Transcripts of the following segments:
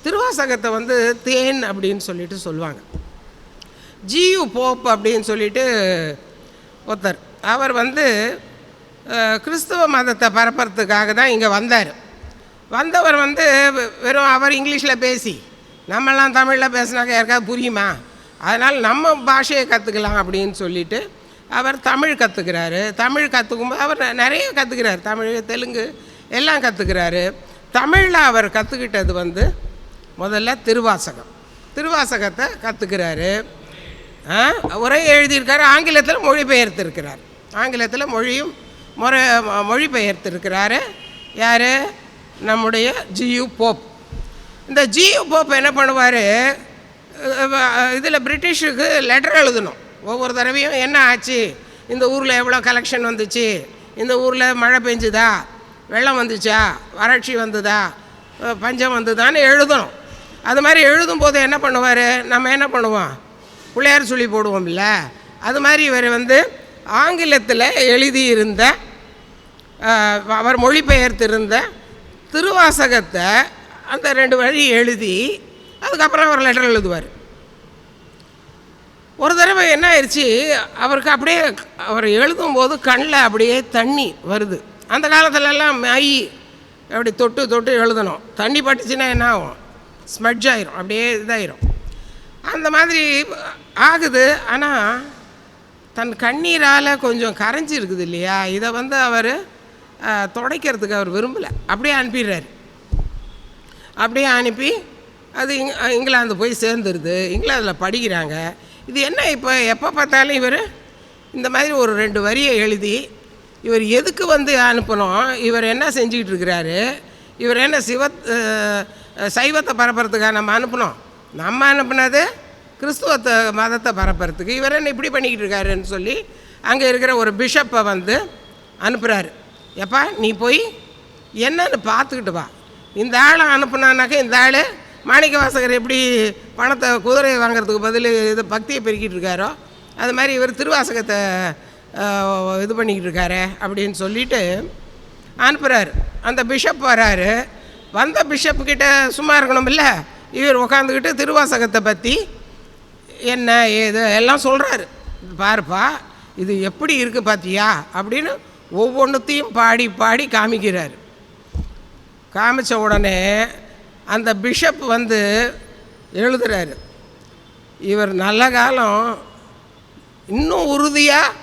திருவாசகத்தை வந்து தேன் அப்படின்னு சொல்லிட்டு சொல்லுவாங்க. ஜியு போப் அப்படின்னு சொல்லிட்டு ஒருத்தர், அவர் வந்து கிறிஸ்துவ மதத்தை பரப்புறதுக்காக தான் இங்கே வந்தார். வந்தவர் வந்து வெறும் அவர் இங்கிலீஷில் பேசி நம்மெல்லாம் தமிழில் பேசினாக்க யாருக்காவது புரியுமா, அதனால் நம்ம பாஷையை கற்றுக்கலாம் அப்படின்னு சொல்லிட்டு அவர் தமிழ் கற்றுக்கிறாரு. தமிழ் கற்றுக்கும்போது அவர் நிறைய கற்றுக்கிறார், தமிழ் தெலுங்கு எல்லாம் கற்றுக்கிறாரு. தமிழில் அவர் கற்றுக்கிட்டது வந்து முதல்ல திருவாசகத்தை கற்றுக்கிறாரு. உரை எழுதியிருக்காரு, ஆங்கிலத்தில் மொழிபெயர்த்திருக்கிறார். ஆங்கிலத்தில் மொழிபெயர்த்திருக்கிறாரு. யார்? நம்முடைய ஜியு போப். இந்த ஜியு போப் என்ன பண்ணுவார், இதில் பிரிட்டிஷுக்கு லெட்டர் எழுதணும். ஒவ்வொரு தடவையும் என்ன ஆச்சு, இந்த ஊரில் எவ்வளோ கலெக்ஷன் வந்துச்சு, இந்த ஊரில் மழை பெஞ்சுதா, வெள்ளம் வந்துச்சா, வறட்சி வந்ததா, பஞ்சம் வந்ததான்னு எழுதணும். அது மாதிரி எழுதும்போது என்ன பண்ணுவார், நம்ம என்ன பண்ணுவோம், பிள்ளையார் சொல்லி போடுவோம்ல, அது மாதிரி இவர் வந்து ஆங்கிலத்தில் எழுதியிருந்த, அவர் மொழிபெயர்த்திருந்த திருவாசகத்தை அந்த 2 வரி எழுதி அதுக்கப்புறம் அவர் லெட்டர் எழுதுவார். ஒரு தடவை என்ன ஆயிடுச்சு, அவருக்கு அப்படியே அவர் எழுதும்போது கண்ணில் அப்படியே தண்ணி வருது. அந்த காலத்துலலாம் மை அப்படி தொட்டு எழுதணும், தண்ணி பட்டுச்சுன்னா என்ன ஆகும், ஸ்மட்ஜ் ஆயிரும், அப்படியே இதாயிரும். அந்த மாதிரி ஆகுது. ஆனால் தன் கண்ணீரால் கொஞ்சம் கரைஞ்சி இருக்குது இல்லையா, இதை வந்து அவர் துடைக்கிறதுக்கு அவர் விரும்பலை, அப்படியே அனுப்பிடுறாரு. அப்படியே அனுப்பி அது இங்கிலாந்து போய் சேர்ந்துருது. இங்கிலாந்தில் படிக்கிறாங்க. இது என்ன இப்போ எப்போ பார்த்தாலும் இவர் இந்த மாதிரி ஒரு 2 வரியை எழுதி இவர் எதுக்கு வந்து அனுப்பணும், இவர் என்ன செஞ்சுக்கிட்டு இருக்கிறாரு, இவர் என்ன சைவத்தை பரப்புறதுக்காக நம்ம அனுப்பணும், நம்ம அனுப்புனது கிறிஸ்துவத்தை மதத்தை பரப்புறதுக்கு, இவர் என்ன இப்படி பண்ணிக்கிட்டு இருக்காருன்னு சொல்லி அங்கே இருக்கிற ஒரு பிஷப்பை வந்து அனுப்புகிறாரு. எப்பா நீ போய் என்னன்னு பார்த்துக்கிட்டு வா. இந்த ஆளை அனுப்புனானாக்கா இந்த ஆள் மாணிக்க வாசகர் எப்படி பணத்தை குதிரையை வாங்கிறதுக்கு பதில் இது பக்தியை பெருக்கிட்டு இருக்காரோ அது மாதிரி இவர் திருவாசகத்தை இது பண்ணிக்கிட்டு இருக்காரு அப்படின்னு சொல்லிட்டு அனுப்புகிறாரு. அந்த பிஷப் வராரு. வந்த பிஷப்புக்கிட்ட சும்மா இருக்கணுமில்ல, இவர் உட்காந்துக்கிட்டு திருவாசகத்தை பற்றி என்ன ஏது எல்லாம் சொல்கிறாரு. பாருப்பா இது எப்படி இருக்குது பார்த்தியா அப்படின்னு ஒவ்வொன்றுத்தையும் பாடி காமிக்கிறார். காமிச்ச உடனே அந்த பிஷப் வந்து எழுதுகிறாரு, இவர் நல்ல காலம் இன்னும் உறுதியாக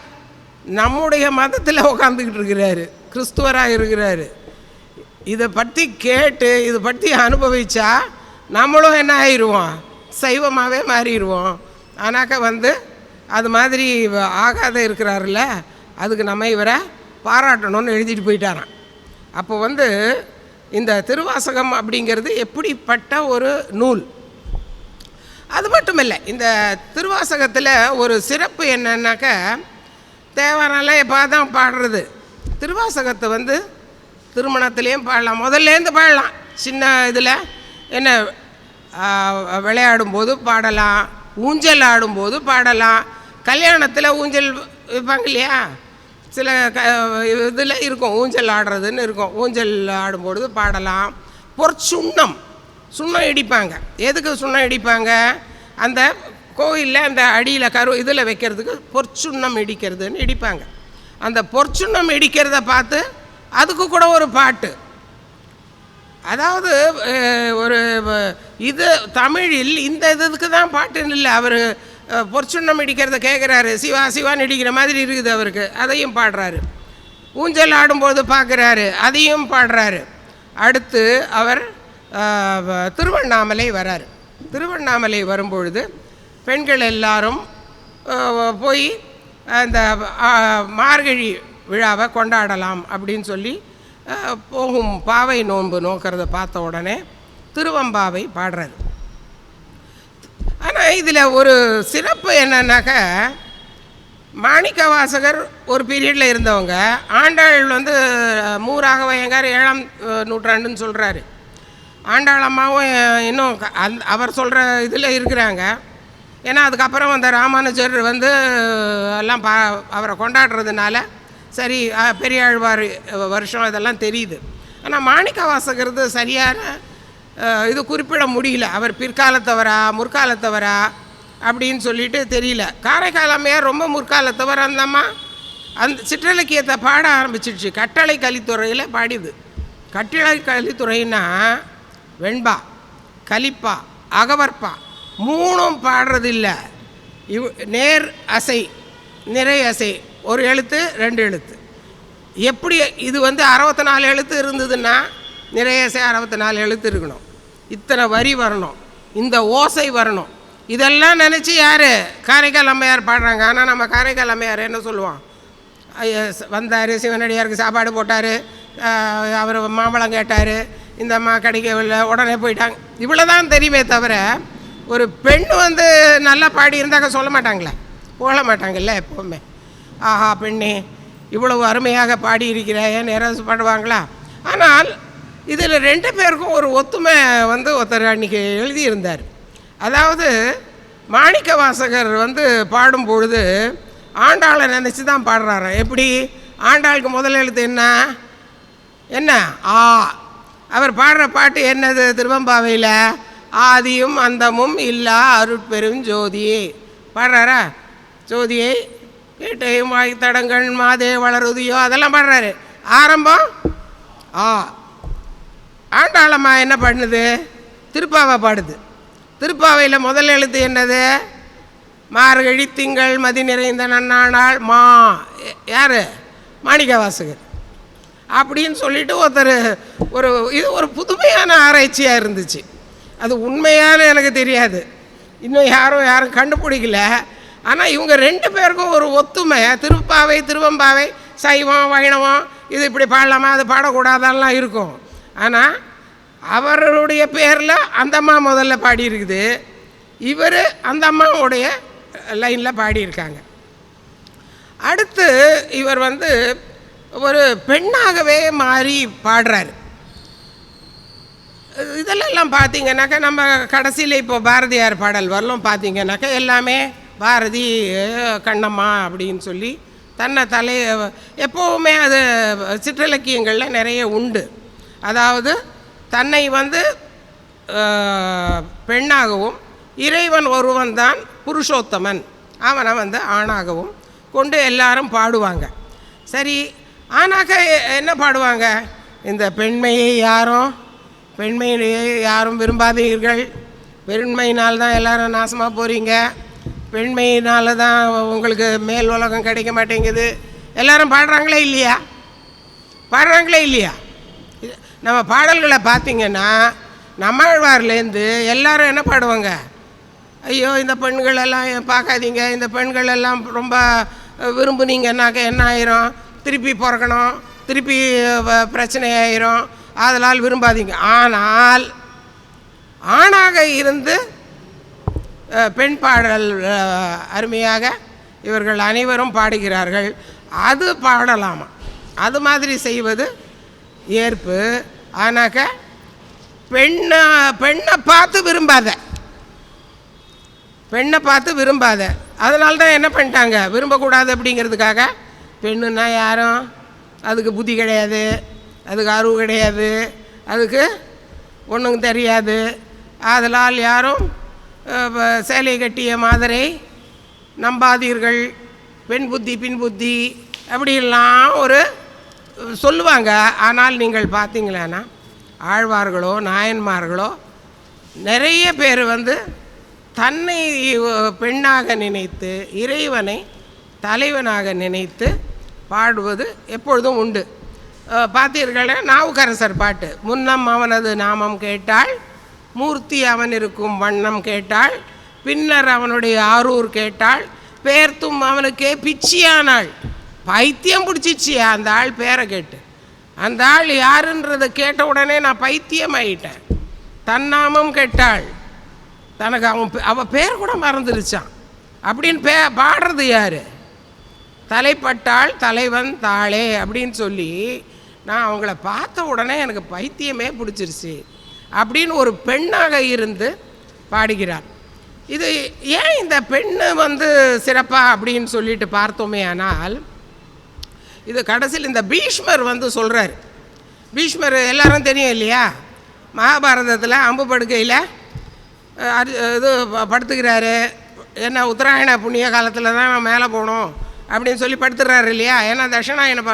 நம்முடைய மதத்தில் உட்காந்துக்கிட்டு இருக்கிறாரு, கிறிஸ்துவராக இருக்கிறாரு. இதை பற்றி கேட்டு இதை பற்றி அனுபவித்தா நம்மளும் என்ன ஆயிடுவோம், சைவமாகவே மாறிடுவோம். ஆனாக்கா வந்து அது மாதிரி ஆகாத இருக்கிறாருல்ல, அதுக்கு நம்ம இவரை பாராட்டணும்னு எழுதிட்டு போயிட்டாரான். அப்போ வந்து இந்த திருவாசகம் அப்படிங்கிறது எப்படிப்பட்ட ஒரு நூல். அது மட்டும் இல்லை, இந்த திருவாசகத்தில் ஒரு சிறப்பு என்னன்னாக்கா, தேவாரெல்லாம் எப்போ தான் பாடுறது, திருவாசகத்தை வந்து திருமணத்துலேயும் பாடலாம், முதல்லேருந்து பாடலாம். சின்ன இதில் என்ன விளையாடும்போது பாடலாம், ஊஞ்சல் ஆடும்போது பாடலாம், கல்யாணத்தில் ஊஞ்சல் வைப்பாங்க இல்லையா, சில இதில் இருக்கும் ஊஞ்சல் ஆடுறதுன்னு இருக்கும், ஊஞ்சல் ஆடும்பொழுது பாடலாம். சுண்ணம் இடிப்பாங்க. எதுக்கு சுண்ணம் இடிப்பாங்க, அந்த கோயிலில் அந்த அடியில் இதில் வைக்கிறதுக்கு பொற்சுண்ணம் இடிக்கிறதுன்னு இடிப்பாங்க. அந்த பொற்சுண்ணம் இடிக்கிறத பார்த்து அதுக்கு கூட ஒரு பாட்டு, அதாவது ஒரு இது தமிழில் இந்த இதுக்கு தான் பாட்டுன்னு இல்லை, அவர் பொற்சுண்ணம் இடிக்கிறத கேட்குறாரு, சிவான்னு இடிக்கிற மாதிரி இருக்குது அவருக்கு, அதையும் பாடுறாரு. ஊஞ்சல் ஆடும்போது பார்க்குறாரு, அதையும் பாடுறாரு. அடுத்து அவர் திருவண்ணாமலை வரார். திருவண்ணாமலை வரும்பொழுது பெண்கள் எல்லாரும் போய் அந்த மார்கழி விழாவை கொண்டாடலாம் அப்படின்னு சொல்லி போகும் பாவை நோன்பு நோக்கிறத பார்த்த உடனே திருவம்பாவை பாடுறாரு. ஆனால் இதில் ஒரு சிறப்பு என்னன்னாக்கா, மாணிக்க வாசகர் ஒரு பீரியடில் இருந்தவங்க, ஆண்டாள் வந்து மூராகவையங்கார் 7ஆம் நூற்றாண்டுன்னு சொல்கிறாரு. ஆண்டாளம்மாவும் இன்னும் அவர் சொல்கிற இதில் இருக்கிறாங்க. ஏன்னா அதுக்கப்புறம் அந்த ராமானுஜர் வந்து எல்லாம் அவரை கொண்டாடுறதுனால சரி பெரியாழ்வார் வருஷம் இதெல்லாம் தெரியுது. ஆனால் மாணிக்க வாசகர் சரியான இது குறிப்பிட முடியல. அவர் பிற்காலத்தவரா முற்காலத்தவரா அப்படின்னு சொல்லிட்டு தெரியல. காரைக்கால் அம்மையார் ரொம்ப முற்காலத்தவர். அந்த அம்மா அந்த சிற்றிலக்கியத்தை பாட ஆரம்பிச்சிடுச்சு. கட்டளை கலித்துறையில் பாடிது. கட்டளை கலித்துறைன்னா வெண்பா, கலிப்பா, அகவற்பா மூணும் பாடுறதில்லை. நேர் அசை, நிறை அசை, ஒரு எழுத்து 2 எழுத்து. எப்படி இது 64 எழுத்து இருந்ததுன்னா நிறைய 64 எழுத்து இருக்கணும். இத்தனை வரி வரணும், இந்த ஓசை வரணும். இதெல்லாம் நினச்சி யார் காரைக்கால் அம்மையார் பாடுறாங்க. ஆனால் நம்ம காரைக்கால் அம்மையார் என்ன சொல்லுவோம்? வந்தார், சிவனடியாருக்கு சாப்பாடு போட்டார், அவர் மாம்பழம் கேட்டார், இந்த அம்மா கிடைக்கவில்லை, உடனே போயிட்டாங்க. இவ்வளோ தான் தெரியுமே தவிர ஒரு பெண் நல்லா பாடி இருந்தாக்க சொல்ல மாட்டாங்களே, புகழ மாட்டாங்கல்ல எப்போவுமே. ஆஹா பெண்ணே இவ்வளவு அருமையாக பாடியிருக்கிறாயன்னு யாராவது பாடுவாங்களா? ஆனால் இதில் 2 பேருக்கும் ஒரு ஒத்துமை ஒருத்தர் அன்றைக்கி எழுதியிருந்தார். அதாவது மாணிக்க வாசகர் பாடும் பொழுது ஆண்டாளை நினச்சி தான் பாடுறாரு. எப்படி? ஆண்டாளுக்கு முதல் எழுத்து என்ன? ஆ. அவர் பாடுற பாட்டு என்னது? திருவம்பாவையில் ஆதியும் அந்தமும் இல்லா அருட்பெரும் ஜோதியே பாடுறாரா? ஜோதியை கேட்டையும் வாய்த்தடங்கள் மாதே வளருதியோ அதெல்லாம் பாடுறாரு. ஆரம்பம் ஆ. ஆண்டாளம்மா என்ன பண்ணுது? திருப்பாவை பாடுது. திருப்பாவையில் முதல் எழுத்து என்னது? மார்கழி திங்கள் மதி நிறைந்த நன்னாள் மா. யார்? மாணிக்க வாசகர். அப்படின்னு சொல்லிட்டு ஒருத்தர் இது ஒரு புதுமையான ஆராய்ச்சியாக இருந்துச்சு. அது உண்மையான எனக்கு தெரியாது, இன்னும் யாரும் கண்டுபிடிக்கல. ஆனால் இவங்க 2 பேருக்கும் ஒரு ஒத்துமை. திருப்பாவை திருவம்பாவை சைவம் வைணவம் இது இப்படி பாடலாமா அது பாடக்கூடாதெல்லாம் இருக்கும். ஆனால் அவர்களுடைய பேரில் அந்த அம்மா முதல்ல பாடியிருக்குது, இவர் அந்த அம்மாவுடைய லைனில் பாடியிருக்காங்க. அடுத்து இவர் ஒரு பெண்ணாகவே மாறி பாடுறாரு. இதெல்லாம் பார்த்தீங்கன்னாக்கா நம்ம கடைசியில் இப்போ பாரதியார் பாடல் வரலும் பார்த்தீங்கன்னாக்கா எல்லாமே பாரதி கண்ணம்மா அப்படின்னு சொல்லி தன்னை எப்போவுமே அது சிற்றிலக்கியங்களில் நிறைய உண்டு. அதாவது தன்னை பெண்ணாகவும் இறைவன் ஒருவன் தான் புருஷோத்தமன் அவனை ஆணாகவும் கொண்டு எல்லாரும் பாடுவாங்க. சரி, ஆனாக்க என்ன பாடுவாங்க? இந்த பெண்மையை யாரும் விரும்பாதீர்கள், பெண்மையினால் தான் எல்லோரும் நாசமாக போகிறீங்க, பெண்மையினால தான் உங்களுக்கு மேல் உலகம் கிடைக்க மாட்டேங்குது, எல்லாரும் பாடுறாங்களே இல்லையா? நம்ம பாடல்களை பார்த்திங்கன்னா நம்மாழ்வார்லேருந்து எல்லாரும் என்ன பாடுவாங்க? ஐயோ இந்த பெண்களெல்லாம் பார்க்காதீங்க, இந்த பெண்களெல்லாம் ரொம்ப விரும்புனீங்கன்னாக்க என்ன ஆயிரும்? திருப்பி பிறக்கணும், திருப்பி பிரச்சனை ஆயிரும், அதனால் விரும்பாதீங்க. ஆனால் ஆணாக இருந்து பெண் பாடல் அருமையாக இவர்கள் அனைவரும் பாடுகிறார்கள். அது பாடலாமா? அது மாதிரி செய்வது ஏற்பு. ஆனாக்க பெண்ணை பார்த்து விரும்பாத. அதனால தான் என்ன பண்ணிட்டாங்க? விரும்பக்கூடாது அப்படிங்கிறதுக்காக. பெண்ணுன்னா யாரும் அதுக்கு புத்தி கிடையாது, அதுக்கு அறிவு கிடையாது, அதுக்கு ஒன்றும் தெரியாது, அதனால் யாரும் சேலை கட்டிய மாதரை நம்பாதீர்கள், பெண் புத்தி பின் புத்தி அப்படிலாம் ஒரு சொல்லுவாங்க. ஆனால் நீங்கள் பார்த்தீங்களான்னா ஆழ்வார்களோ நாயன்மார்களோ நிறைய பேர் தன்னை பெண்ணாக நினைத்து இறைவனை தலைவனாக நினைத்து பாடுவது எப்பொழுதும் உண்டு. பார்த்தீர்களே நாவுக்கரசர் பாட்டு, முன்னம் அவனது நாமம் கேட்டாள், மூர்த்தி அவன் இருக்கும் வண்ணம் கேட்டாள், பின்னர் அவனுடைய ஆரூர் கேட்டாள், பேர்த்தும் அவனுக்கே பிச்சியானாள். பைத்தியம் பிடிச்சிச்சியா அந்த ஆள் பேரை கேட்டு. அந்த ஆள் யாருன்றதை கேட்ட உடனே நான் பைத்தியம் ஆகிட்டேன். தன்னாமம் கேட்டாள், தனக்கு அவன் பேர் கூட மறந்துருச்சான் அப்படின்னு பாடுறது யார்? தலைப்பட்டாள் தலைவன் தாளே அப்படின்னு சொல்லி நான் அவங்கள பார்த்த உடனே எனக்கு பைத்தியமே பிடிச்சிருச்சு அப்படின்னு ஒரு பெண்ணாக இருந்து பாடுகிறார். இது ஏன் இந்த பெண்ணு சிறப்பாக அப்படின்னு சொல்லிட்டு பார்த்தோமே. ஆனால் இது கடைசியில் இந்த பீஷ்மர் சொல்கிறார். பீஷ்மர் எல்லாரும் தெரியும் இல்லையா? மகாபாரதத்தில் அம்பு படுக்கையில் இது படுத்துக்கிறாரு. என்ன உத்தராயண புண்ணிய காலத்தில் தான் நான் மேலே போகணும் அப்படின்னு சொல்லி படுத்துடுறாரு இல்லையா. ஏன்னா தட்சிணாயன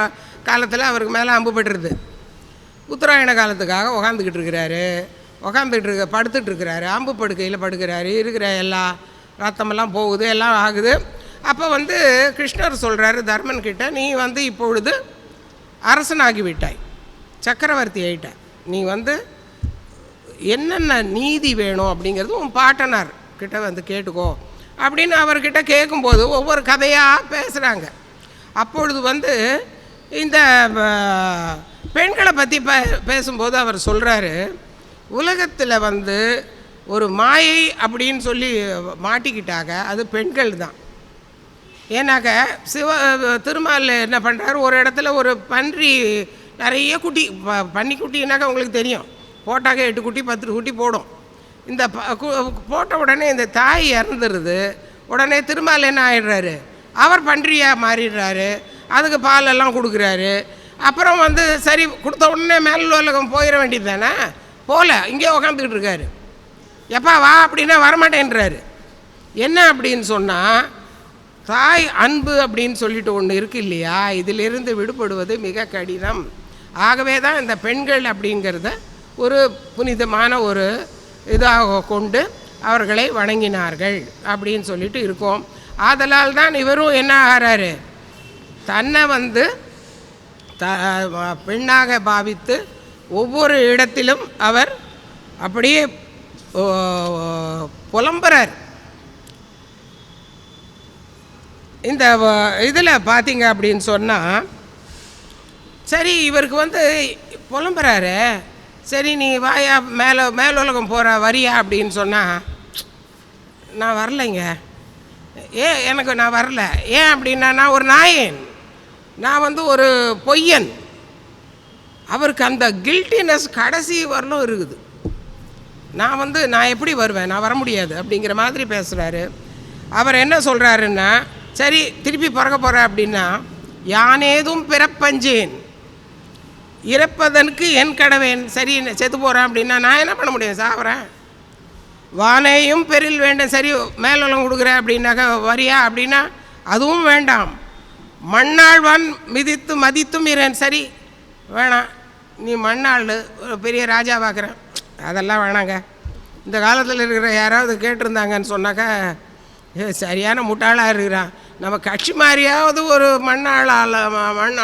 காலத்தில் அவருக்கு மேலே அம்பு பட்டுருது. உத்தராயண காலத்துக்காக படுத்துட்ருக்கிறாரு. அம்பு படுக்கையில் படுக்கிறாரு. இருக்கிற எல்லா ரத்தமெல்லாம் போகுது, எல்லாம் ஆகுது. அப்போ கிருஷ்ணர் சொல்கிறாரு தர்மன் கிட்ட, நீ இப்பொழுது அரசனாகி விட்டாய், சக்கரவர்த்தி ஆகிட்டாய். நீ என்னென்ன நீதி வேணும் அப்படிங்கிறது உன் பாட்டனார் கிட்ட கேட்டுக்கோ அப்படின்னு அவர்கிட்ட கேட்கும்போது ஒவ்வொரு கதையாக பேசுகிறாங்க. அப்பொழுது இந்த பெண்களை பற்றி பேசும்போது அவர் சொல்கிறாரு, உலகத்தில் ஒரு மாயை அப்படின்னு சொல்லி மாட்டிக்கிட்டாங்க, அது பெண்கள் தான். ஏன்னாக்க திருமால் என்ன பண்ணுறாரு, ஒரு இடத்துல ஒரு பன்றி நிறைய குட்டி, பன்னிக்குட்டினாக்கா உங்களுக்கு தெரியும், போட்டாக்க 8 குட்டி 10 குட்டி போடும். இந்த போட்ட உடனே இந்த தாய் இறந்துடுது. உடனே திருமால் என்ன ஆயிடுறாரு, அவர் பன்றியாக மாறிடுறாரு. அதுக்கு பாலெல்லாம் கொடுக்குறாரு. அப்புறம் சரி கொடுத்த உடனே மேல் உலகம் போயிட வேண்டியது தானே, போகல, இங்கே உக்காந்துக்கிட்டு இருக்காரு. எப்பா வா அப்படின்னா வரமாட்டேன்றாரு. என்ன அப்படின்னு சொன்னால், தாய் அன்பு அப்படின்னு சொல்லிட்டு ஒன்று இருக்குது இல்லையா, இதிலிருந்து விடுபடுவது மிக கடினம். ஆகவே தான் இந்த பெண்கள் அப்படிங்கிறத ஒரு புனிதமான ஒரு இதாக கொண்டு அவர்களை வணங்கினார்கள் அப்படின்னு சொல்லிட்டு இருக்கோம். ஆதலால் தான் இவரும் என்ன ஆகிறாரு, தன்னை பெண்ணாக பாவித்து ஒவ்வொரு இடத்திலும் அவர் அப்படியே புலம்புறார். இந்த இதில் பார்த்தீங்க அப்படின்னு சொன்னால், சரி இவருக்கு புலம்புறாரு. சரி நீ வாயா மேலுலகம் போகிற வரியா அப்படின்னு சொன்னால், நான் வரலைங்க. நான் வரல. ஏன் அப்படின்னா, நான் ஒரு நாயன், நான் ஒரு பொய்யன். அவருக்கு அந்த கில்ட்டினஸ் கடைசி வரலும் இருக்குது. நான் எப்படி வருவேன், நான் வர முடியாது அப்படிங்கிற மாதிரி பேசுகிறாரு. அவர் என்ன சொல்கிறாருன்னா, சரி திருப்பி பிறக்க போகிறேன் அப்படின்னா, யானேதும் பிறப்பஞ்சேன், இறப்பதற்கு என் கடவேன். சரி செத்து போகிறேன் அப்படின்னா நான் என்ன பண்ண முடியும், சாகிறேன். வானேயும் பெரில் வேண்டும், சரி மேலும் கொடுக்குறேன் அப்படின்னாக்கா வரியா அப்படின்னா அதுவும் வேண்டாம். மண்ணாழ்வான் மிதித்து மதித்தும் இரேன், சரி வேணாம், நீ மண்ணாள் ஒரு பெரிய ராஜா பார்க்குறேன், அதெல்லாம் வேணாங்க. இந்த காலத்தில் இருக்கிற யாராவது கேட்டிருந்தாங்கன்னு சொன்னாக்கா, சரியான முட்டாளாக இருக்கிறான், நம்ம கட்சி மாதிரியாவது ஒரு மண்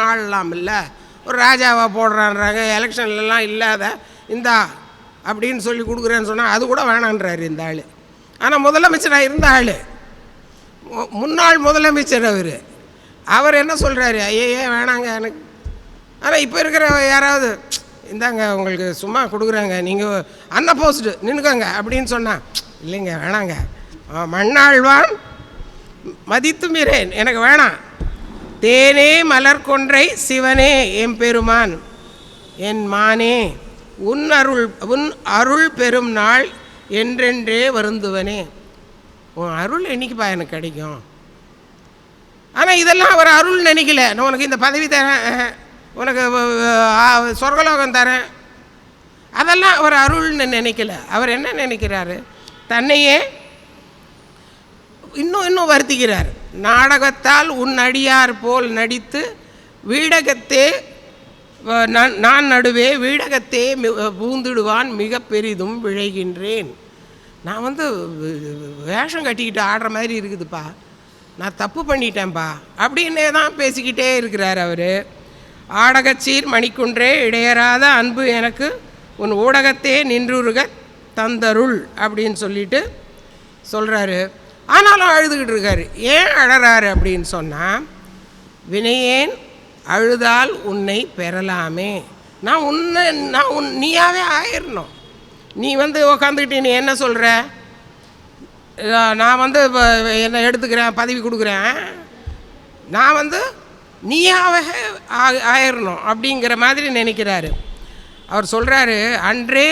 ஆளலாம் இல்லை, ஒரு ராஜாவாக போடுறான்றாங்க, எலெக்ஷன்லாம் இல்லாத இந்தா அப்படின்னு சொல்லி கொடுக்குறேன்னு சொன்னால் அது கூட வேணான்றாரு இந்த ஆள். ஆனால் முதலமைச்சராக இருந்த ஆள், முன்னாள் முதலமைச்சர் அவர் என்ன சொல்கிறாரு, ஐயே வேணாங்க எனக்கு. ஆனால் இப்போ இருக்கிற யாராவது இந்தாங்க உங்களுக்கு சும்மா கொடுக்குறாங்க, நீங்கள் அன்னப்போஸ்டு நின்றுக்கோங்க அப்படின்னு சொன்னால், இல்லைங்க வேணாங்க, மண்ணாழ்வான் மதித்து மீறேன், எனக்கு வேணாம். தேனே மலர் கொன்றை சிவனே எம்பெருமான் என் மானே, உன் அருள் பெரும் நாள் என்றென்றே வருந்துவனே. உன் அருள் என்னைக்குப்பா எனக்கு கிடைக்கும்? ஆனால் இதெல்லாம் அவர் அருள் நினைக்கல. நான் உனக்கு இந்த பதவி தரேன், உனக்கு சொர்க்கலோகம் தரேன், அதெல்லாம் அவர் அருள்னு நினைக்கல. அவர் என்ன நினைக்கிறாரு, தன்னையே இன்னும் வருத்திக்கிறார். நாடகத்தால் உன் அடியார் போல் நடித்து வீடகத்தே நான் நடுவே வீடகத்தே பூந்துடுவான் மிக பெரிதும் விழைகின்றேன். நான் வேஷம் கட்டிக்கிட்டு ஆடுற மாதிரி இருக்குதுப்பா, நான் தப்பு பண்ணிட்டேன்ப்பா அப்படின்னே தான் பேசிக்கிட்டே இருக்கிறார் அவர். ஆடகச்சீர் மணிக்குன்றே இடையறாத அன்பு எனக்கு உன் ஊடகத்தே நின்றுருக தந்தருள் அப்படின்னு சொல்லிட்டு சொல்கிறாரு. ஆனாலும் அழுதுகிட்டு இருக்காரு. ஏன் அழறாரு அப்படின்னு சொன்னால், வினையேன் அழுதால் உன்னை பெறலாமே, நான் நீயாவே ஆயிடணும். நீ உக்காந்துக்கிட்டு நீ என்ன சொல்கிற, நான் என்ன எடுத்துக்கிறேன் பதவி கொடுக்குறேன், நான் நீயாவே ஆயிடணும் அப்படிங்கிற மாதிரி நினைக்கிறாரு. அவர் சொல்கிறாரு, அன்றே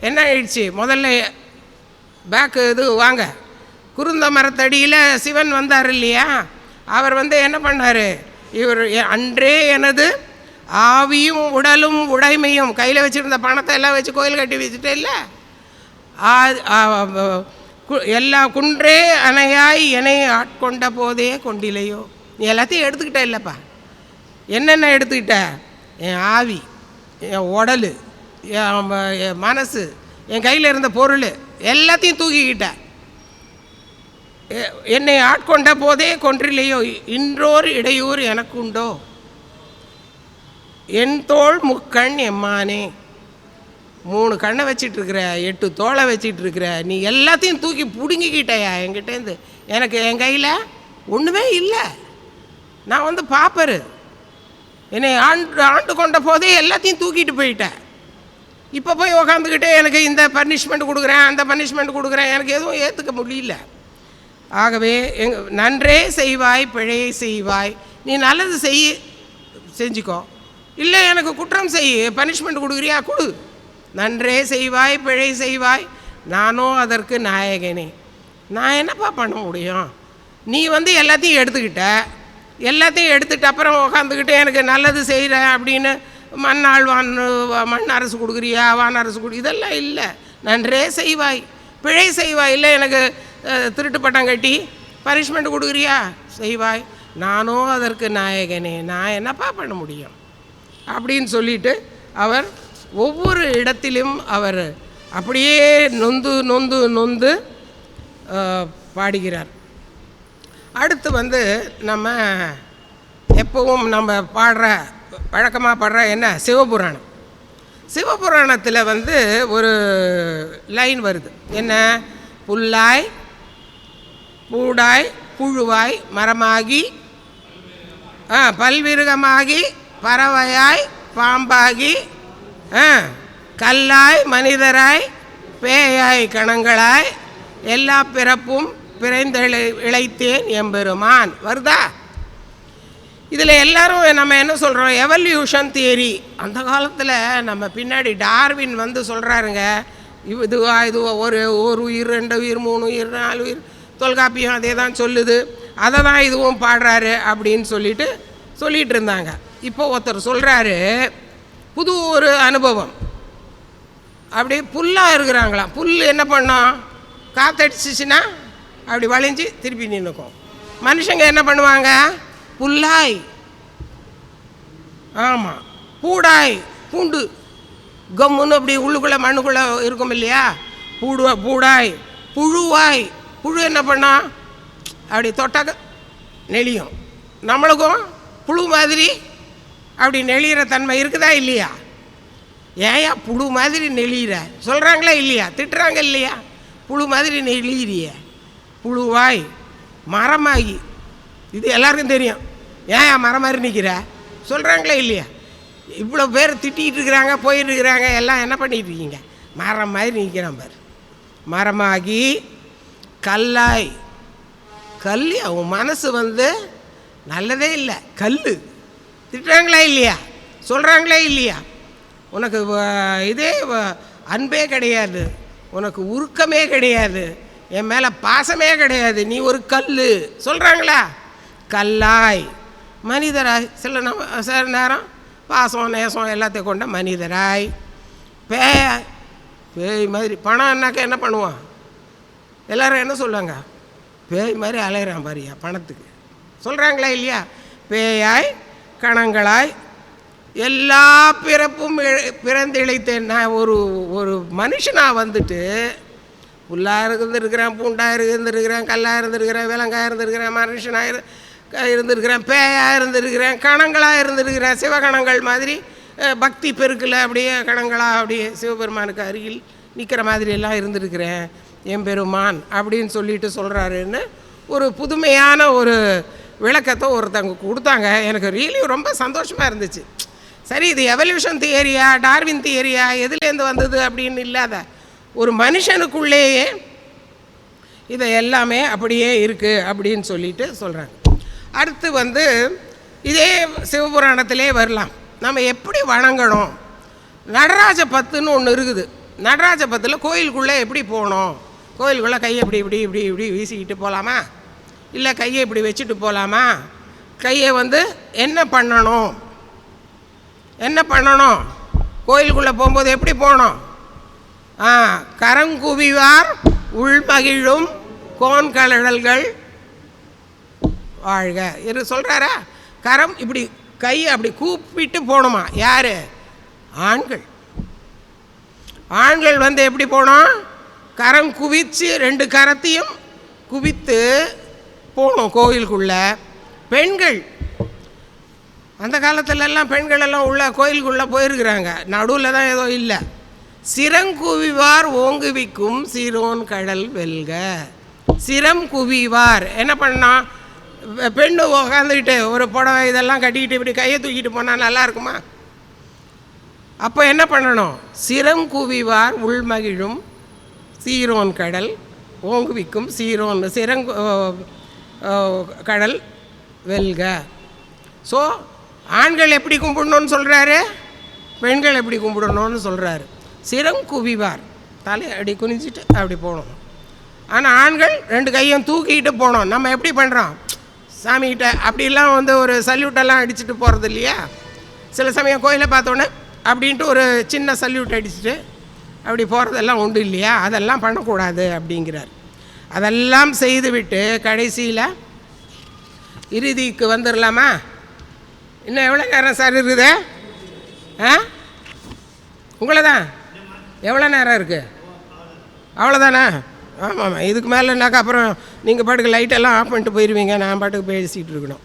என்ன ஆயிடுச்சு, முதல்ல பேக்கு இது வாங்க, குருந்த மரத்தடியில் சிவன் வந்தார் இல்லையா, அவர் என்ன பண்ணார், இவர் அன்றே எனது ஆவியும் உடலும் உடைமையும், கையில் வச்சுருந்த பணத்தை எல்லாம் வச்சு கோயில் கட்டி வச்சுட்டே இல்லை, எல்லாம் குன்றே அணையாய் என்னை ஆட்கொண்ட போதே கொண்டிலையோ. நீ எல்லாத்தையும் எடுத்துக்கிட்ட இல்லைப்பா. என்னென்ன எடுத்துக்கிட்ட? என் ஆவி, என் உடல், என் மனசு, என் கையில் இருந்த பொருள் எல்லாத்தையும் தூக்கிக்கிட்ட. என்னை ஆட்கொண்ட போதே கொன்றில்லையோ. இன்றோர் இடையூர் எனக்கு உண்டோ, என் தோள் முக்கண் எம்மானே. 3 கண்ணை வச்சிட்ருக்கிற, 8 தோளை வச்சிட்ருக்கிற, நீ எல்லாத்தையும் தூக்கி பிடுங்கிக்கிட்டயா என்கிட்டேருந்து. எனக்கு என் கையில் ஒன்றுமே இல்லை. நான் பாப்பரு. என்னை ஆண்டு கொண்ட போதே எல்லாத்தையும் தூக்கிட்டு போயிட்டேன். இப்போ போய் உக்காந்துக்கிட்டே எனக்கு இந்த பனிஷ்மெண்ட் கொடுக்குறேன், அந்த பனிஷ்மெண்ட் கொடுக்குறேன், எனக்கு எதுவும் ஏற்றுக்க முடியல. ஆகவே நன்றே செய்வாய் பிழையை செய்வாய். நீ நல்லது செஞ்சுக்கோ, இல்லை எனக்கு குற்றம் செய், பனிஷ்மெண்ட் கொடுக்குறியா கொடு. நன்றே செய்வாய் பிழை செய்வாய், நானோ அதற்கு நாயகனே. நான் என்னப்பா பண்ண முடியும்? நீ எல்லாத்தையும் எடுத்துக்கிட்ட, எல்லாத்தையும் எடுத்துகிட்டு அப்புறம் உக்காந்துக்கிட்டு எனக்கு நல்லது செய்கிறேன் அப்படின்னு மண் அரசு கொடுக்குறியா, வான் அரசு இதெல்லாம் இல்லை. நன்றே செய்வாய் பிழை செய்வாய், இல்லை எனக்கு திருட்டு பட்டம் கட்டி பனிஷ்மெண்ட் கொடுக்குறியா, செய்வாய், நானோ அதற்கு நாயகனே. நான் என்னப்பா பண்ண முடியும் அப்படின்னு சொல்லிட்டு அவர் ஒவ்வொரு இடத்திலும் அவர் அப்படியே நொந்து நொந்து நொந்து பாடுகிறார். அடுத்து நம்ம எப்பவும் நம்ம வழக்கமாக பாடுற என்ன, சிவபுராணம். சிவபுராணத்தில் ஒரு லைன் வருது, என்ன, புல்லாய் பூடாய் புழுவாய் மரமாகி பல்விருகமாகி பறவையாய் பாம்பாகி கல்லாய் மனிதராய் பேயாய் கணங்களாய் எல்லா பிறப்பும் பிறந்த இழைத்தேன் எம்பெருமான். வருதா? இதில் எல்லாரும் நம்ம என்ன சொல்கிறோம், எவல்யூஷன் தியரி. அந்த காலத்தில் நம்ம பின்னாடி டார்வின் சொல்கிறாருங்க, இதுவா ஒரு உயிர், 2 உயிர், 3 உயிர், 4 உயிர், தொல்காப்பியம் அதே தான் சொல்லுது, அதை தான் இதுவும் பாடுறாரு அப்படின்னு சொல்லிட்டு இருந்தாங்க. இப்போ ஒருத்தர் சொல்கிறாரு, புது ஒரு அனுபவம். அப்படி புல்லாக இருக்கிறாங்களாம். புல் என்ன பண்ணோம், காற்றடிச்சிச்சின்னா அப்படி வளைஞ்சி திருப்பி நின்றுக்கும். மனுஷங்க என்ன பண்ணுவாங்க, புல்லாய், ஆமாம், பூடாய், பூண்டு கம்முன்னு அப்படி உள்ளுக்குள்ளே மண்ணுக்குள்ளே இருக்கும் இல்லையா, பூடாய், புழுவாய், புழு என்ன பண்ணா அப்படி தொட்டாக்க நெளியும். நம்மளுக்கும் புழு மாதிரி அப்படி நெளிகிற தன்மை இருக்குதா இல்லையா? ஏயா புழு மாதிரி நெளிகிற சொல்கிறாங்களா இல்லையா? திட்டுறாங்க இல்லையா? புழு மாதிரி நெளிகிறிய, புழுவாய் மரமாகி, இது எல்லாருக்கும் தெரியும். ஏயா மரம் மாதிரி நிற்கிற சொல்கிறாங்களே இல்லையா? இவ்வளோ பேர் திட்டிகிட்டு இருக்கிறாங்க, போயிட்டுருக்கிறாங்க, எல்லாம் என்ன பண்ணிகிட்ருக்கீங்க? மரம் மாதிரி நிற்கிறான் பாரு. மரமாகி கல்லாய், கல், அவன் மனசு நல்லதே இல்லை, கல். திட்டுறாங்களா இல்லையா? சொல்கிறாங்களே இல்லையா? உனக்கு இதே அன்பே கிடையாது, உனக்கு உருக்கமே கிடையாது, என் மேலே பாசமே கிடையாது, நீ ஒரு கல் சொல்கிறாங்களா? கல்லாய் மனிதராய், சில நேரம் பாசம் நேசம் எல்லாத்தையும் கொண்ட மனிதராய், பேயாய், பேய் மாதிரி. பணம் என்னாக்க என்ன பண்ணுவான், எல்லோரும் என்ன சொல்லுவாங்க, பேய் மாதிரி அலையிறான் பாரியா பணத்துக்கு, சொல்கிறாங்களா இல்லையா? பேயாய் கணங்களாய் எல்லா பிறப்பும் பிறந்து இழைத்தேன். நான் ஒரு மனுஷனாக புல்லாக இருந்துருக்கிறேன், பூண்டாக இருந்துருக்கிறேன், கல்லாக இருந்துருக்கிறேன், விலங்காக இருந்துருக்கிறேன், மனுஷனாக இருந்திருக்கிறேன், பேயாக இருந்திருக்கிறேன், கணங்களாக இருந்திருக்கிறேன், சிவகணங்கள் மாதிரி பக்தி பெருக்கில் அப்படியே கணங்களாக அப்படியே சிவபெருமானுக்கு அருகில் நிற்கிற மாதிரியெல்லாம் இருந்திருக்கிறேன் எம்பெருமான் அப்படின்னு சொல்கிறாருன்னு ஒரு புதுமையான ஒரு விளக்கத்தை ஒருத்தவங்க கொடுத்தாங்க. எனக்கு ரியலி ரொம்ப சந்தோஷமாக இருந்துச்சு. சரி, இது எவல்யூஷன் தியரியா டார்வின் தியரியா எதுலேருந்து வந்தது அப்படின்னு இல்லாத ஒரு மனுஷனுக்குள்ளேயே இதை எல்லாமே அப்படியே இருக்குது அப்படின்னு சொல்கிறாங்க. அடுத்து இதே சிவபுராணத்திலே வரலாம், நம்ம எப்படி வணங்கணும். நடராஜ பத்துன்னு ஒன்று இருக்குது. நடராஜ பத்தில் கோயிலுக்குள்ளே எப்படி போகணும், கோயிலுக்குள்ளே கையை இப்படி இப்படி இப்படி இப்படி வீசிக்கிட்டு போகலாமா, இல்லை கையை இப்படி வச்சுட்டு போகலாமா, கையை என்ன பண்ணணும் என்ன பண்ணணும்? கோயிலுக்குள்ளே போகும்போது எப்படி போகணும்? கரங்குவிவார் உள்மகிழும் கோன்கழல்கள் வாழ்க இரு சொல்கிறாரா? கரம் இப்படி கையை அப்படி கூப்பிட்டு போகணுமா? யார்? ஆண்கள். ஆண்கள் வந்து எப்படி போகணும்? கரம் குவித்து 2 கரத்தையும் குவித்து போகணும் கோயிலுக்குள்ளே. பெண்கள் அந்த காலத்துலலாம் பெண்கள் எல்லாம் உள்ள கோயிலுக்குள்ளே போயிருக்கிறாங்க. நடுவில் தான் ஏதோ இல்லை. சிரங்குவிவார் ஓங்குவிக்கும் சீரோன் கடல் வெல்க. சிரம் குவிவார் என்ன பண்ணால், பெண்ணு உக்காந்துக்கிட்டு ஒரு புடவை இதெல்லாம் கட்டிக்கிட்டு இப்படி கையை தூக்கிட்டு போனால் நல்லா இருக்குமா? அப்போ என்ன பண்ணணும்? சிரம் குவிவார் உள்மகிழும் சீரோன் கடல் ஓங்குவிக்கும் சீரோன் கடல் வெல்க. ஸோ ஆண்கள் எப்படி கும்பிடணும்னு சொல்கிறாரு, பெண்கள் எப்படி கும்பிடணும்னு சொல்கிறாரு. சிரம் குவிவார் தலை அப்படி குனிஞ்சிட்டு அப்படி போகணும். ஆனால் ஆண்கள் 2 கையும் தூக்கிட்டு போகணும். நம்ம எப்படி பண்ணுறோம்? சாமிகிட்ட அப்படிலாம் வந்து ஒரு சல்யூட்டெல்லாம் அடிச்சுட்டு போகிறது இல்லையா? சில சமயம் கோயிலை பார்த்தோன்னே அப்படின்ட்டு ஒரு சின்ன சல்யூட் அடிச்சுட்டு அப்படி போகிறதெல்லாம் உண்டு இல்லையா? அதெல்லாம் பண்ணக்கூடாது அப்படிங்கிறார். அதெல்லாம் செய்துவிட்டு கடைசியில் இறுதிக்கு வந்துடலாமா? இன்னும் எவ்வளோ நேரம் சார் இருக்குது? உங்களை தான் எவ்வளோ நேரம் இருக்குது? அவ்வளோதானே? ஆமாம். இதுக்கு மேலேனாக்கா அப்புறம் நீங்கள் பாட்டுக்கு லைட்டெல்லாம் ஆஃப் பண்ணிட்டு போயிடுவீங்க. நான் பாட்டுக்கு பேசிகிட்டு இருக்கணும்.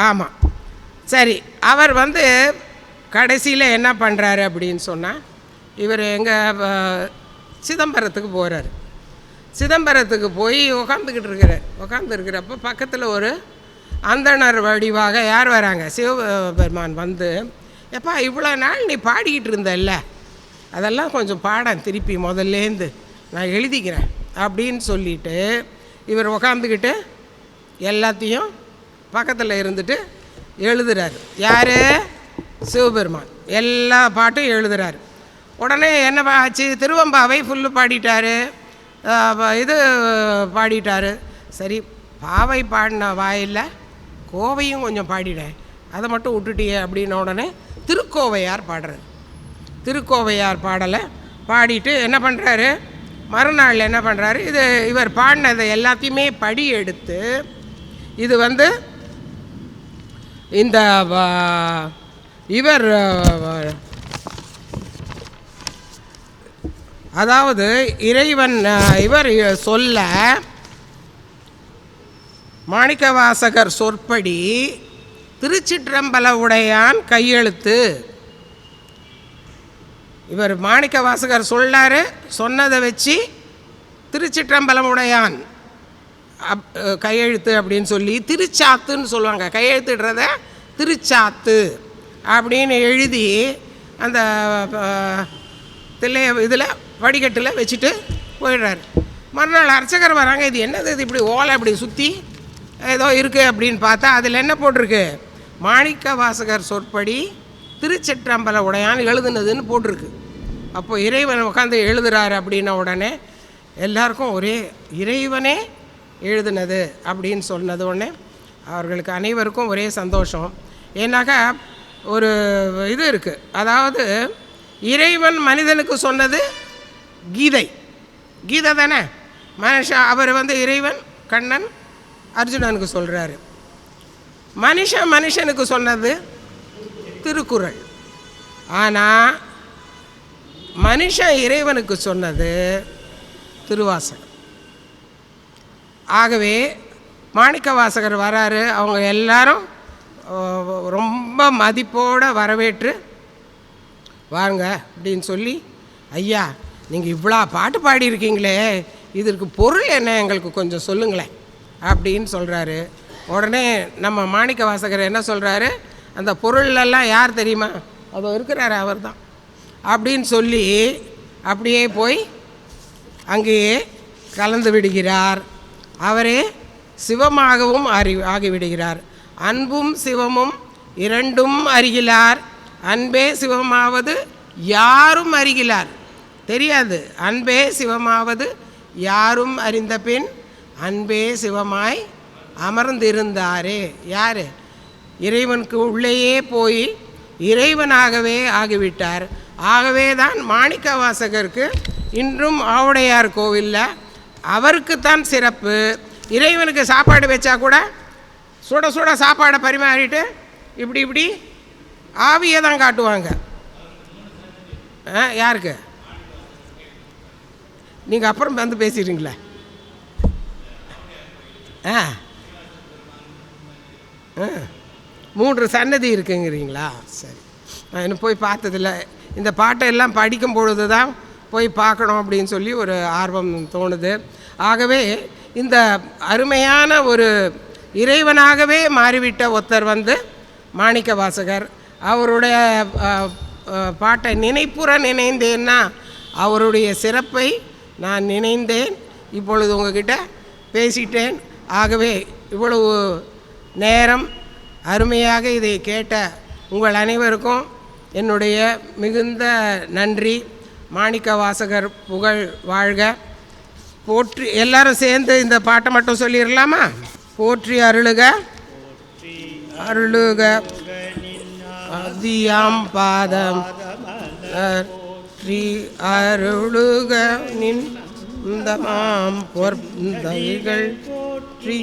ஆமாம். சரி, அவர் வந்து கடைசியில் என்ன பண்ணுறாரு அப்படின்னு சொன்னால், இவர் எங்கள் சிதம்பரத்துக்கு போகிறார். சிதம்பரத்துக்கு போய் உட்காந்துருக்கிறப்ப பக்கத்தில் ஒரு அந்தணர் வடிவாக யார் வராங்க? சிவபெருமான் வந்து, எப்பா இவ்வளோ நாள் நீ பாடிக்கிட்டு இருந்தல்ல, அதெல்லாம் கொஞ்சம் பாடம் திருப்பி முதல்லேருந்து நான் எழுதிக்கிறேன் அப்படின்னு சொல்லிவிட்டு இவர் உக்காந்துக்கிட்டு எல்லாத்தையும் பக்கத்தில் இருந்துட்டு எழுதுறாரு. யார்? சிவபெருமான் எல்லா பாட்டும் எழுதுறாரு. உடனே என்ன ஆச்சு? திருவம்பாவை ஃபுல்லு பாடிட்டார், இது பாடிட்டார். சரி, பாவை பாடின வாயில் கோவையும் கொஞ்சம் பாடிட்டேன், அதை மட்டும் விட்டுட்டியே அப்படின்ன உடனே திருக்கோவையார் பாடுறாரு. திருக்கோவையார் பாடலை பாடிட்டு என்ன பண்ணுறாரு? மறுநாள் என்ன பண்ணுறாரு? இவர் பாடினதை எல்லாத்தையுமே படி எடுத்து இது வந்து இந்த இவர் அதாவது இறைவன் இவர் சொல்ல மாணிக்கவாசகர் சொற்படி திருச்சிற்றம்பல உடையான் கையெழுத்து. இவர் மாணிக்கவாசகர் சொல்லார், சொன்னதை வச்சு திருச்சிற்றம்பலம் உடையான் கையெழுத்து அப்படின்னு சொல்லி திருச்சாத்துன்னு சொல்லுவாங்க. கையெழுத்துடுறத திருச்சாத்து அப்படின்னு எழுதி அந்த இதில் வடிகட்டில் வச்சுட்டு போயிடுறாரு. மறுநாள் அர்ச்சகர் வராங்க, இது என்னது, இது இப்படி ஓலை இப்படி சுற்றி ஏதோ இருக்குது அப்படின்னு பார்த்தா அதில் என்ன போட்டிருக்கு? மாணிக்கவாசகர் சொற்படி திருச்சிற்றம்பல உடையான் எழுதுனதுன்னு போட்டிருக்கு. அப்போ இறைவன் உட்காந்து எழுதுறாரு அப்படின்ன உடனே எல்லாருக்கும் ஒரே இறைவனே எழுதுனது அப்படின்னு சொன்னது உடனே அவர்களுக்கு அனைவருக்கும் ஒரே சந்தோஷம். ஏன்னாக்கா ஒரு இது இருக்குது, அதாவது இறைவன் மனிதனுக்கு சொன்னது கீதை. கீதை தானே மனுஷன். அவர் வந்து இறைவன் கண்ணன் அர்ஜுனனுக்கு சொல்கிறாரு. மனுஷனுக்கு சொன்னது திருக்குறள். ஆனால் மனுஷன் இறைவனுக்கு சொன்னது திருவாசகம். ஆகவே மாணிக்கவாசகர் வராரு, அவங்க எல்லாரும் ரொம்ப மதிப்போடு வரவேற்று வாங்க அப்படின்னு சொல்லி, ஐயா நீங்கள் இவ்வளோ பாட்டு பாடியிருக்கீங்களே, இதற்கு பொருள் என்ன எங்களுக்கு கொஞ்சம் சொல்லுங்களேன் அப்படின்னு சொல்கிறாரு. உடனே நம்ம மாணிக்கவாசகர் என்ன சொல்கிறாரு? அந்த பொருளெல்லாம் யார் தெரியுமா? அதோ இருக்கிறாரு அவர் தான் அப்படின்னு சொல்லி அப்படியே போய் அங்கேயே கலந்து விடுகிறார். அவரே சிவமாகவும் ஆகிவிடுகிறார். அன்பும் சிவமும் இரண்டும் அறிகிறார். அன்பே சிவமாவது யாரும் அறிகிறார் தெரியாது. அன்பே சிவமாவது யாரும் அறிந்த பின் அன்பே சிவமாய் அமர்ந்திருந்தாரே. யார்? இறைவனுக்கு உள்ளேயே போய் இறைவனாகவே ஆகிவிட்டார். ஆகவே தான் மாணிக்க வாசகருக்கு இன்றும் ஆவுடையார் கோவிலில் அவருக்குத்தான் சிறப்பு. இறைவனுக்கு சாப்பாடு வச்சா கூட சுட சுட சாப்பாடை பரிமாறிட்டு இப்படி இப்படி ஆவியை தான் காட்டுவாங்க. யாருக்கு? நீங்கள் அப்புறம் வந்து பேசிடுறீங்களே. ஆ 3 சன்னதி இருக்குங்கிறீங்களா? சரி, நான் இன்னும் போய் பார்த்ததில்ல. இந்த பாட்டை எல்லாம் படிக்கும் பொழுது தான் போய் பார்க்கணும் அப்படின்னு சொல்லி ஒரு ஆர்வம் தோணுது. ஆகவே இந்த அருமையான ஒரு இறைவனாகவே மாறிவிட்ட ஒருத்தர் வந்து மாணிக்க வாசகர். அவருடைய பாட்டை நினைப்புற நினைந்தேன்னா அவருடைய சிறப்பை நான் நினைந்தேன். இப்பொழுது உங்ககிட்ட பேசிட்டேன். ஆகவே இவ்வளவு நேரம் அருமையாக இதை கேட்ட உங்கள் அனைவருக்கும் என்னுடைய மிகுந்த நன்றி. மாணிக்க வாசகர் புகழ் வாழ்க. போற்றி. எல்லாரும் சேர்ந்து இந்த பாட்டை மட்டும் சொல்லிடலாமா? போற்றி அருளுக அருளுக அதியாம் பாதம் அருளுக நின் இந்த மாம் பொற்கைகள் போற்றி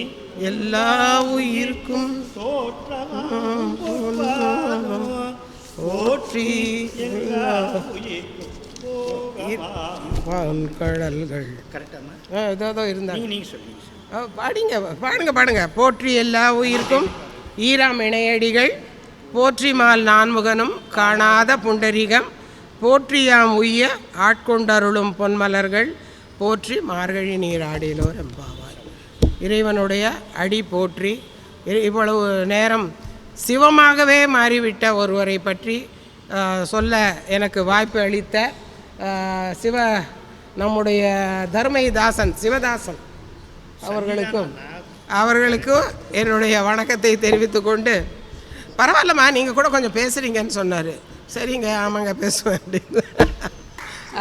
எல்லா உயிர்க்கும் போற்றி கடல்கள் ஏதோ இருந்தாங்க. பாடுங்க. போற்றி எல்லா உயிர்க்கும் ஈராம் இணையடிகள் போற்றி மால் நான்முகனும் காணாத புண்டரிகம் போற்றியாம் உய்ய ஆட்கொண்டருளும் பொன்மலர்கள் போற்றி மார்கழி நீராடினோர் எம்பாவார். இறைவனுடைய அடி போற்றி. இவ்வளவு நேரம் சிவமாகவே மாறிவிட்ட ஒருவரை பற்றி சொல்ல எனக்கு வாய்ப்பு அளித்த நம்முடைய தர்மதாசன் சிவதாசன் அவர்களுக்கும் என்னுடைய வணக்கத்தை தெரிவித்து கொண்டு, பரவாயில்லம்மா நீங்கள் கூட கொஞ்சம் பேசுகிறீங்கன்னு சொன்னார். சரிங்க, ஆமாங்க பேசுவேன் அப்படின்னு.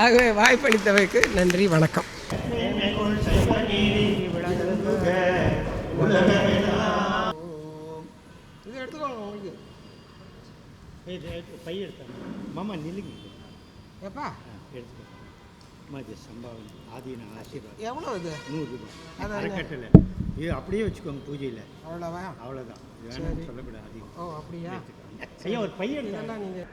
ஆகவே வாய்ப்பளித்தவைக்கு நன்றி, வணக்கம். இது எடுத்துக்கோங்க. உங்களுக்கு மாமா நில்லுங்க. எப்பா எடுத்துக்கோ. சம்பாவனை ஆதீன ஆசீர்வாதம். எவ்வளோ இது? 100 ரூபாய். அறக்கட்டளை இது அப்படியே வச்சுக்கோங்க பூஜையில். அவ்வளோவா? அவ்வளோதான், சொல்லக்கூடாது அதிகம். ஓ அப்படியா? ஐயா ஒரு பையன் நீங்கள்